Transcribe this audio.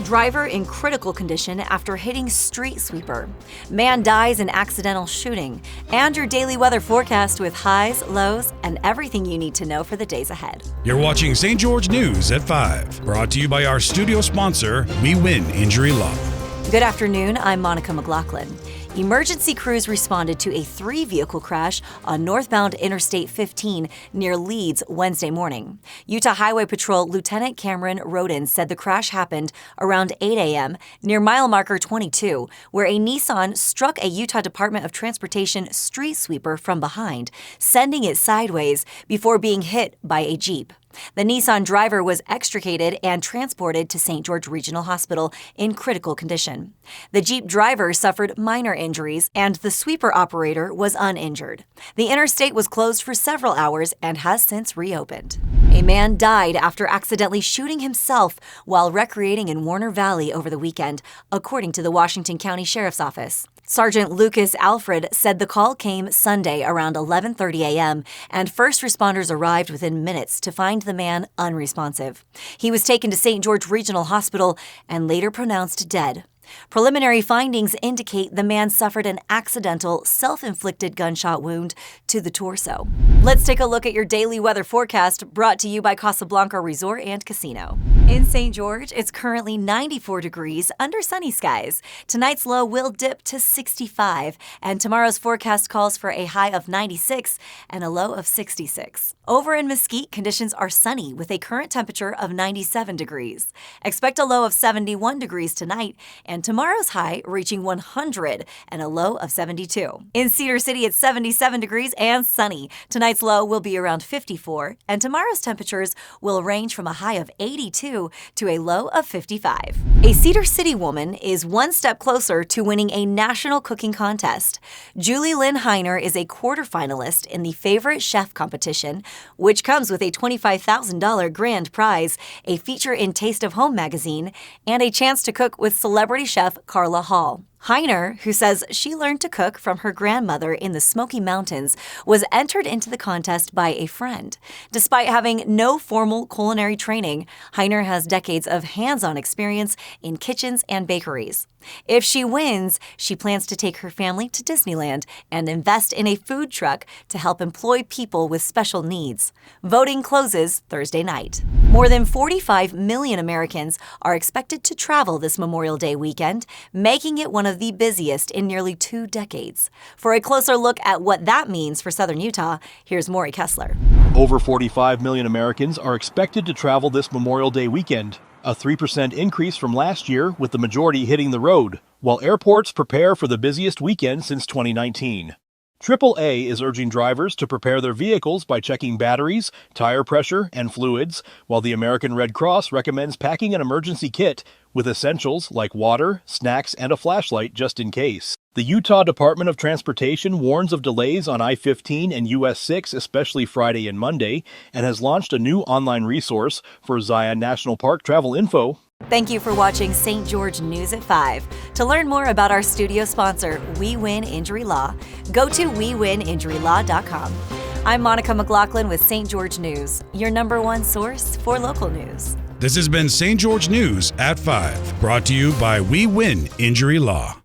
Driver in critical condition after hitting street sweeper. Man dies in accidental shooting. And your daily weather forecast with highs, lows, and everything you need to know for the days ahead. You're watching St. George News at 5, brought to you by our studio sponsor, We Win Injury Law. Good afternoon, I'm Monica McLaughlin. Emergency crews responded to a 3-vehicle crash on northbound Interstate 15 near Leeds Wednesday morning. Utah Highway Patrol Lieutenant Cameron Roden said the crash happened around 8 a.m. near mile marker 22, where a Nissan struck a Utah Department of Transportation street sweeper from behind, sending it sideways before being hit by a Jeep. The Nissan driver was extricated and transported to St. George Regional Hospital in critical condition. The Jeep driver suffered minor injuries, and the sweeper operator was uninjured. The interstate was closed for several hours and has since reopened. A man died after accidentally shooting himself while recreating in Warner Valley over the weekend, according to the Washington County Sheriff's Office. Sergeant Lucas Alfred said the call came Sunday around 11:30 a.m., and first responders arrived within minutes to find the man unresponsive. He was taken to St. George Regional Hospital and later pronounced dead. Preliminary findings indicate the man suffered an accidental, self-inflicted gunshot wound to the torso. Let's take a look at your daily weather forecast brought to you by Casablanca Resort and Casino. In St. George, it's currently 94 degrees under sunny skies. Tonight's low will dip to 65, and tomorrow's forecast calls for a high of 96 and a low of 66. Over in Mesquite, conditions are sunny with a current temperature of 97 degrees. Expect a low of 71 degrees tonight, and tomorrow's high reaching 100 and a low of 72. In Cedar City, it's 77 degrees and sunny. Tonight's low will be around 54, and tomorrow's temperatures will range from a high of 82 to a low of 55. A Cedar City woman is one step closer to winning a national cooking contest. Julie Lynn Heiner is a quarterfinalist in the Favorite Chef competition, which comes with a $25,000 grand prize, a feature in Taste of Home magazine, and a chance to cook with celebrity chef Carla Hall. Heiner, who says she learned to cook from her grandmother in the Smoky Mountains, was entered into the contest by a friend. Despite having no formal culinary training, Heiner has decades of hands-on experience in kitchens and bakeries. If she wins, she plans to take her family to Disneyland and invest in a food truck to help employ people with special needs. Voting closes Thursday night. More than 45 million Americans are expected to travel this Memorial Day weekend, making it one of the busiest in nearly 2 decades. For a closer look at what that means for Southern Utah, here's Maury Kessler. Over 45 million Americans are expected to travel this Memorial Day weekend, a 3% increase from last year, with the majority hitting the road, while airports prepare for the busiest weekend since 2019. AAA is urging drivers to prepare their vehicles by checking batteries, tire pressure, and fluids, while the American Red Cross recommends packing an emergency kit with essentials like water, snacks, and a flashlight just in case. The Utah Department of Transportation warns of delays on I-15 and US 6, especially Friday and Monday, and has launched a new online resource for Zion National Park travel info. Thank you for watching St. George News at 5. To learn more about our studio sponsor, We Win Injury Law, go to wewininjurylaw.com. I'm Monica McLaughlin with St. George News, your #1 source for local news. This has been St. George News at 5, brought to you by We Win Injury Law.